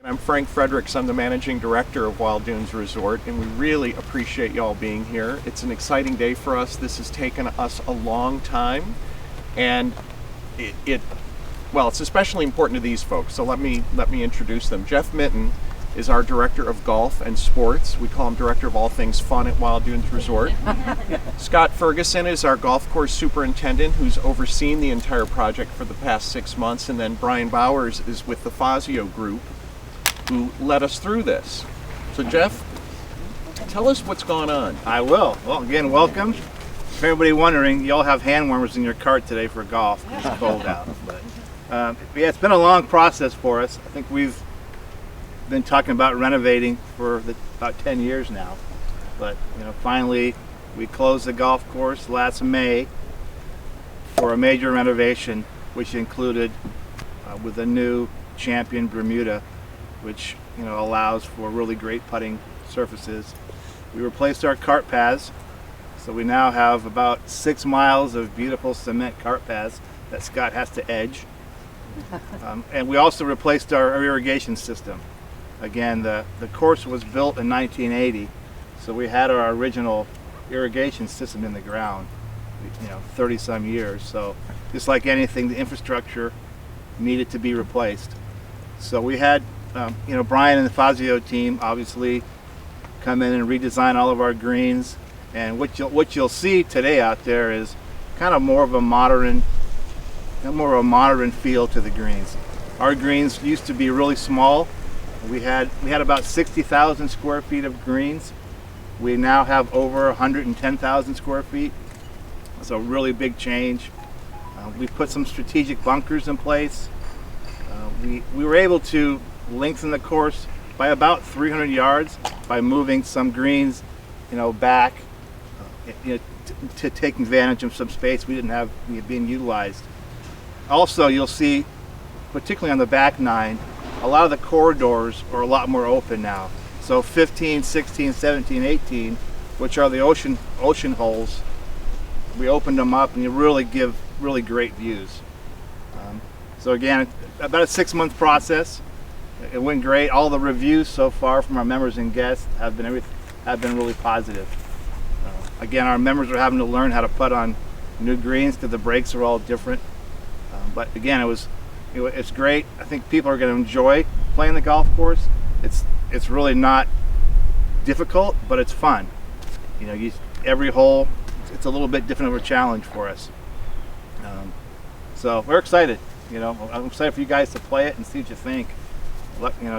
I'm Frank Fredericks. I'm the managing director of Wild Dunes Resort, and we really appreciate y'all being here. It's an exciting day for us. This has taken us a long time, and well, it's especially important to these folks. So let me introduce them. Jeff Mitten is our director of golf and sports. We call him director of all things fun at Wild Dunes Resort. Scott Ferguson is our golf course superintendent, who's overseen the entire project for the past 6 months, and then Brian Bowers is with the Fazio group, who led us through this. So Jeff, tell us what's going on. I will. Well, again, welcome. For everybody wondering, you all have hand warmers in your cart today for golf. It's cold out. But yeah, it's been a long process for us. I think we've been talking about renovating for about 10 years now. But finally, we closed the golf course last May for a major renovation, which included with a new Champion Bermuda, which allows for really great putting surfaces. We replaced our cart paths, so we now have about 6 miles of beautiful cement cart paths that Scott has to edge. And we also replaced our irrigation system. Again, the course was built in 1980, so we had our original irrigation system in the ground 30 some years. So just like anything, the infrastructure needed to be replaced. So we had Brian and the Fazio team obviously come in and redesign all of our greens, and what you'll see today out there is kind of more of a modern feel to the greens. Our greens used to be really small. We had about 60,000 square feet of greens. We now have over 110,000 square feet. It's a really big change. We put some strategic bunkers in place. We were able to lengthen the course by about 300 yards by moving some greens, back, to take advantage of some space we didn't have being utilized. Also, you'll see, particularly on the back nine, a lot of the corridors are a lot more open now. So 15, 16, 17, 18, which are the ocean holes, we opened them up and you really give really great views. So again, about a 6-month process. It went great. All the reviews so far from our members and guests have been really positive. Again, our members are having to learn how to putt on new greens because the breaks are all different. But again, it's great. I think people are going to enjoy playing the golf course. It's really not difficult, but it's fun. Every hole, it's a little bit different of a challenge for us. So we're excited. I'm excited for you guys to play it and see what you think.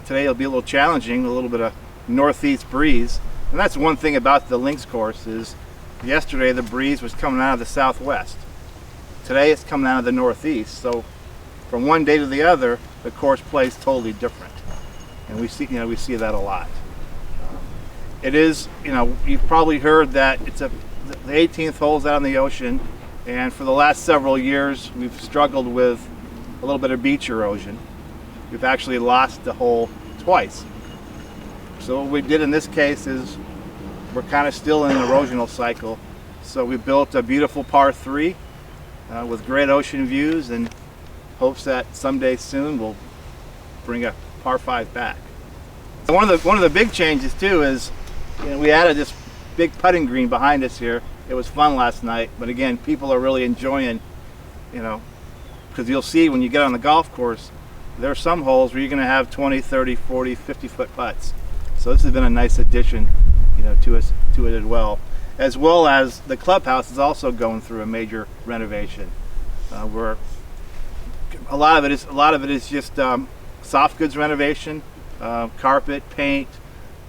Today it'll be a little challenging, a little bit of northeast breeze, and that's one thing about the links course is yesterday the breeze was coming out of the southwest. Today it's coming out of the northeast. So from one day to the other, the course plays totally different, and we see that a lot. It is, you've probably heard that the 18th hole's out in the ocean, and for the last several years we've struggled with a little bit of beach erosion. We've actually lost the hole twice. So what we did in this case is we're kind of still in an erosional cycle. So we built a beautiful par 3 with great ocean views, and hopes that someday soon we'll bring a par 5 back. And one of the big changes too is we added this big putting green behind us here. It was fun last night, but again, people are really enjoying, because you'll see when you get on the golf course, there are some holes where you're going to have 20, 30, 40, 50-foot putts. So this has been a nice addition, to it as well as the clubhouse is also going through a major renovation. Where a lot of it is just soft goods renovation, carpet, paint.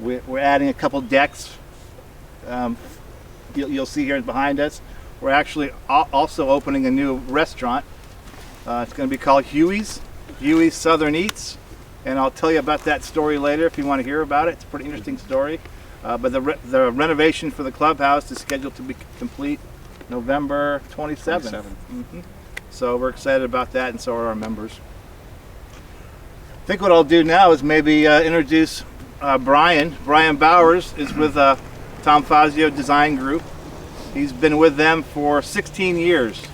We're adding a couple decks. You'll see here behind us. We're actually also opening a new restaurant. It's going to be called Huey's Southern Eats, and I'll tell you about that story later if you want to hear about it. It's a pretty interesting story. But the renovation for the clubhouse is scheduled to be complete November 27th. Mm-hmm. So we're excited about that, and so are our members. I think what I'll do now is maybe introduce Brian. Brian Bowers is with Tom Fazio Design Group. He's been with them for 16 years.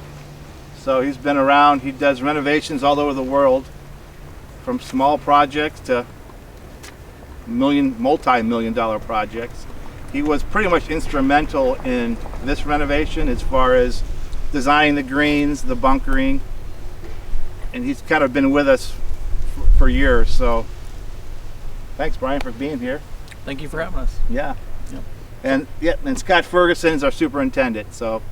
So he's been around. He does renovations all over the world, from small projects to multi-million dollar projects. He was pretty much instrumental in this renovation as far as designing the greens, the bunkering, and he's kind of been with us for years. So thanks, Brian, for being here. Thank you for having us. Yeah. Yep. And Scott Ferguson is our superintendent. So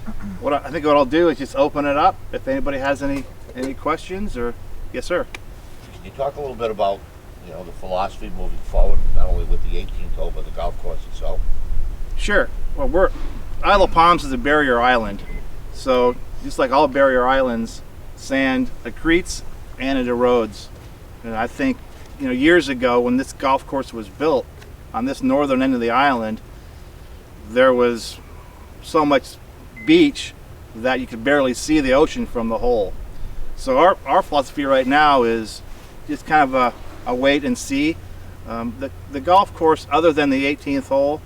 I think what I'll do is just open it up if anybody has any questions. Or yes, sir. Can you talk a little bit about, the philosophy moving forward, not only with the 18th hole, but the golf course itself? Sure. Well, Isle of Palms is a barrier island. So just like all barrier islands, sand accretes and it erodes. And I think, years ago when this golf course was built on this northern end of the island, there was so much beach that you could barely see the ocean from the hole. So our philosophy right now is just kind of a wait and see. The golf course, other than the 18th hole,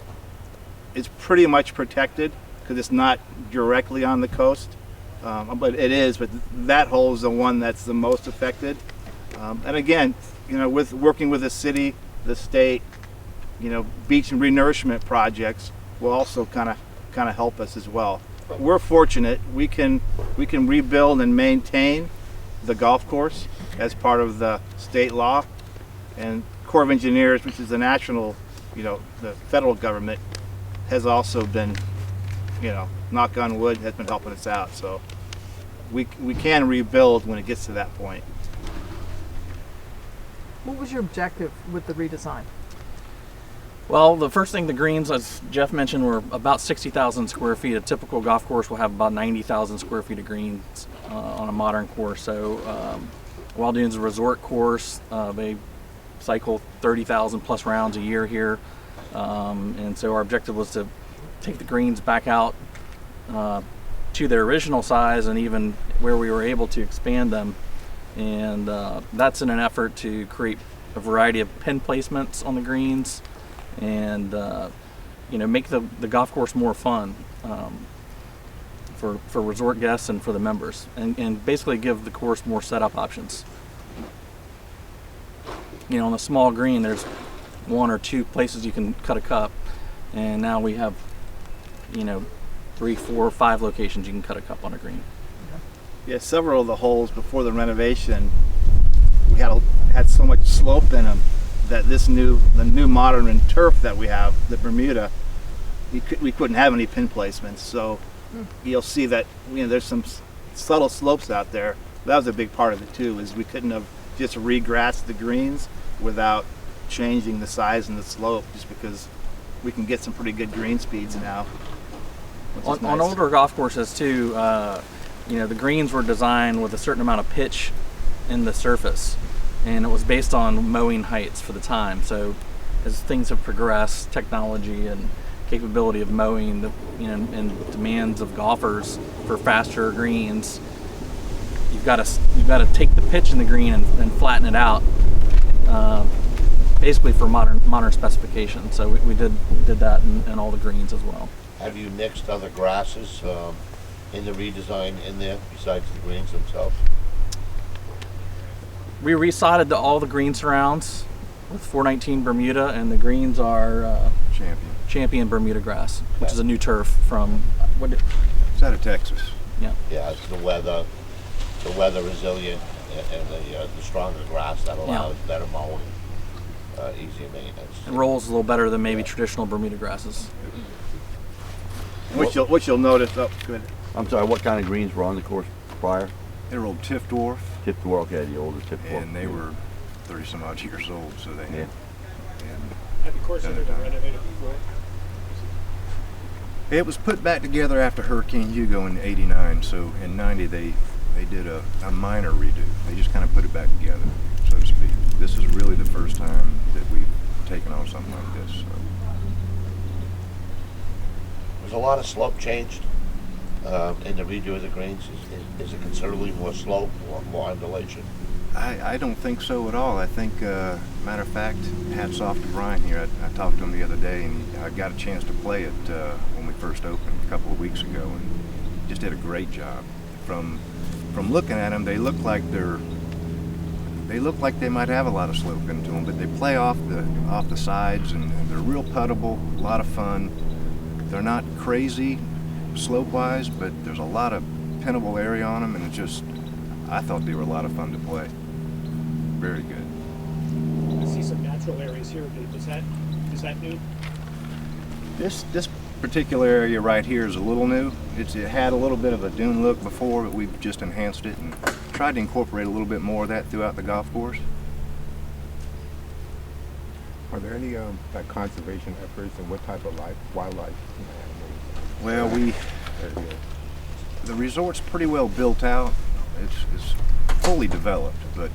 is pretty much protected because it's not directly on the coast. But that hole is the one that's the most affected. And again, with working with the city, the state, beach and renourishment projects will also kind of help us as well. We're fortunate we can rebuild and maintain the golf course as part of the state law, and Corps of Engineers, which is the national, the federal government, has also been, knock on wood, has been helping us out. So we can rebuild when it gets to that point. What was your objective with the redesign? Well, the first thing, the greens, as Jeff mentioned, were about 60,000 square feet. A typical golf course will have about 90,000 square feet of greens on a modern course. So Wild Dunes is a resort course. They cycle 30,000 plus rounds a year here. And so our objective was to take the greens back out to their original size, and even where we were able to expand them. And that's in an effort to create a variety of pin placements on the greens, and make the golf course more fun for resort guests and for the members, and basically give the course more setup options. On a small green, there's one or two places you can cut a cup, and now we have 3, 4, 5 locations you can cut a cup on a green. Yeah, several of the holes before the renovation, we had so much slope in them that the new modern turf that we have, the Bermuda, we couldn't have any pin placements. So you'll see that there's some subtle slopes out there. That was a big part of it too, is we couldn't have just regrassed the greens without changing the size and the slope, just because we can get some pretty good green speeds now. On older golf courses too, the greens were designed with a certain amount of pitch in the surface, and it was based on mowing heights for the time. So as things have progressed, technology and capability of mowing, and demands of golfers for faster greens, you've got to take the pitch in the green and flatten it out, basically for modern specifications. So we did that in all the greens as well. Have you mixed other grasses in the redesign in there besides the greens themselves? We resodded all the green surrounds with 419 Bermuda, and the greens are Champion Bermuda grass, which is a new turf from It's out of Texas. Yeah. Yeah, it's the weather resilient, and the stronger grass that allows better mowing, easier maintenance. It rolls a little better than maybe traditional Bermuda grasses. Which you'll notice. Oh, good. I'm sorry, what kind of greens were on the course prior? They were old Tiff Dwarf, Tip Dwarf, okay, the older Tip Dwarf. and they were 30 some odd years old, so they had. Had the course ever been renovated before? It was put back together after Hurricane Hugo in '89, so in '90 they did a minor redo. They just kind of put it back together, so to speak. This is really the first time that we've taken on something like this. So. Was a lot of slope changed in the redo of the greens? Is it considerably more slope or more undulation? I don't think so at all. I think, matter of fact, hats off to Brian here. I talked to him the other day, and I got a chance to play it when we first opened a couple of weeks ago, and just did a great job. From looking at them, they look like they they look like they might have a lot of slope into them, but they play off the sides, and they're real puttable, a lot of fun. They're not crazy slope-wise, but there's a lot of pinnable area on them, and it just, I thought they were a lot of fun to play. Very good. I see some natural areas here. Is that new? This particular area right here is a little new. It had a little bit of a dune look before, but we've just enhanced it and tried to incorporate a little bit more of that throughout the golf course. Are there any like conservation efforts, and what type of wildlife? Well, the resort's pretty well built out. It's fully developed, but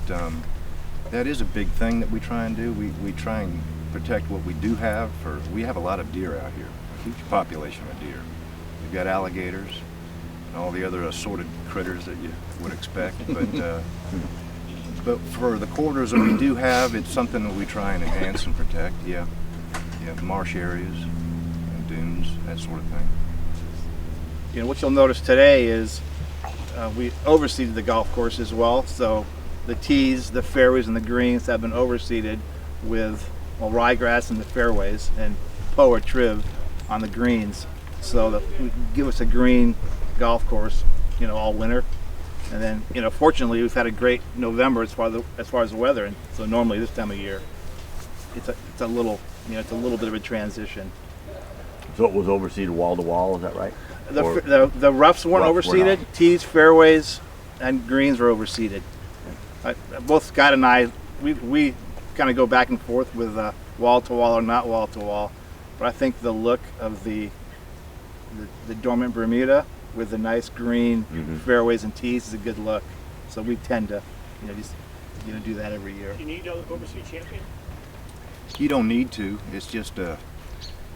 that is a big thing that we try and do. We try and protect what we do have. We have a lot of deer out here, a huge population of deer. We've got alligators and all the other assorted critters that you would expect, but for the quarters that we do have, it's something that we try and enhance and protect. Yeah, marsh areas and dunes, that sort of thing. You know, what you'll notice today is we overseeded the golf course as well. So the tees, the fairways, and the greens have been overseeded with ryegrass in the fairways and poa triv on the greens, so that we can give us a green golf course, you know, all winter. And then, you know, fortunately, we've had a great November as far as the weather, and so normally this time of year, it's a little bit of a transition. So it was overseeded wall to wall, is that right? The roughs weren't overseeded. Tees, fairways, and greens were overseeded. Both Scott and I, we kind of go back and forth with wall to wall or not wall to wall. But I think the look of the dormant Bermuda with the nice green fairways and tees is a good look. So we tend to, do that every year. Do you need to oversee champion? You don't need to. It's just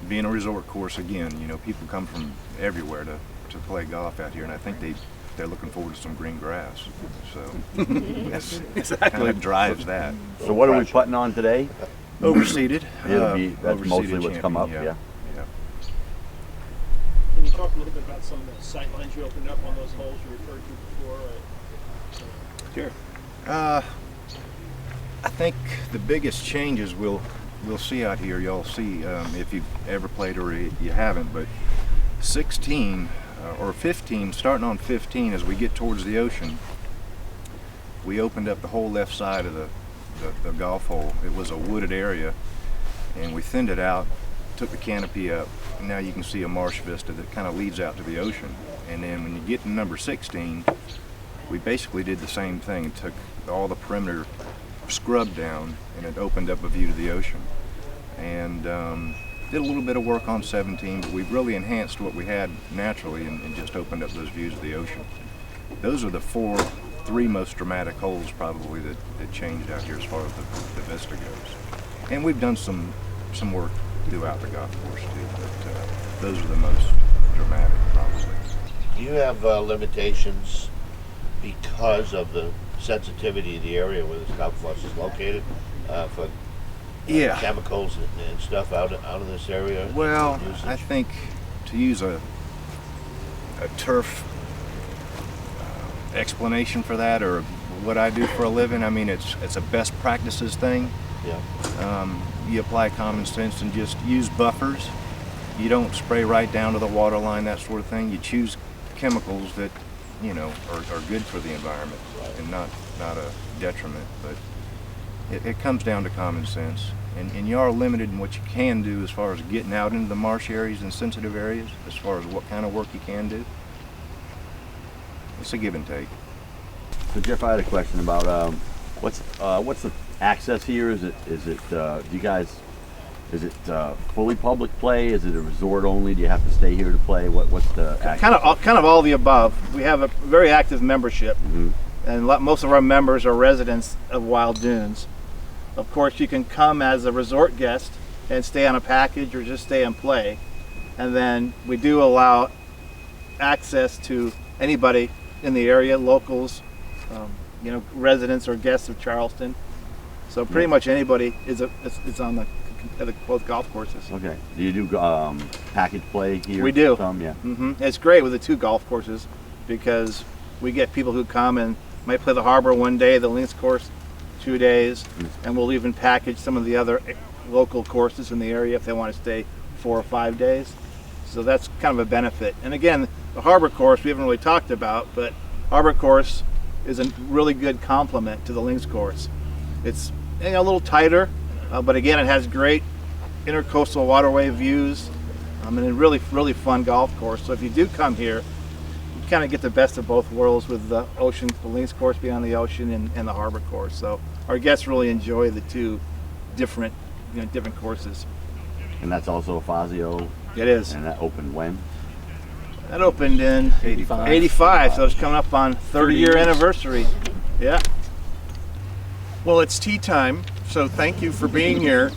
being a resort course again. You know, people come from everywhere to play golf out here, and I think they're looking forward to some green grass. So that's Exactly. kind of drives that. So what are we putting on today? Overseeded. That's mostly what's come up, yeah. Can you talk a little bit about some of the sight lines you opened up on those holes you referred to before? Sure. I think the biggest changes we'll see out here, y'all see if you've ever played or you haven't, but 16 or 15, starting on 15 as we get towards the ocean, we opened up the whole left side of the golf hole. It was a wooded area, and we thinned it out, took the canopy up, and now you can see a marsh vista that kind of leads out to the ocean. And then when you get to number 16, we basically did the same thing, took all the perimeter scrubbed down, and it opened up a view to the ocean. And did a little bit of work on 17, but we've really enhanced what we had naturally and just opened up those views of the ocean. Those are the three most dramatic holes probably that changed out here as far as the vista goes. And we've done some work throughout the golf course too, but those are the most dramatic probably. Do you have limitations because of the sensitivity of the area where this golf course is located for chemicals and stuff out of this area? Well, I think to use a turf explanation for that, or what I do for a living, I mean it's a best practices thing. Yeah. You apply common sense and just use buffers. You don't spray right down to the water line, that sort of thing. You choose chemicals that are good for the environment and not a detriment. But it comes down to common sense, and you are limited in what you can do as far as getting out into the marsh areas and sensitive areas, as far as what kind of work you can do. It's a give and take. So Jeff, I had a question about what's the access here? Is it fully public play? Is it a resort only? Do you have to stay here to play? What's the access? Kind of all the above. We have a very active membership, and most of our members are residents of Wild Dunes. Of course, you can come as a resort guest and stay on a package or just stay and play. And then we do allow access to anybody in the area, locals, residents or guests of Charleston. So pretty much anybody is on both golf courses. Okay. Do you do package play here? We do. Yeah. It's great with the two golf courses because we get people who come and might play the Harbor one day, the links course 2 days, and we'll even package some of the other local courses in the area if they want to stay 4 or 5 days. So that's kind of a benefit. And again, the harbor course we haven't really talked about, but harbor course is a really good complement to the links course. It's a little tighter, but again, it has great intercoastal waterway views, and a really fun golf course. So if you do come here, you kind of get the best of both worlds with the links course being on the ocean and the harbor course. So our guests really enjoy the two different courses. And that's also a Fazio. It is. And that opened when? That opened in 85, so it's coming up on 30-year anniversary. Yeah. Well, it's tea time, so thank you for being here.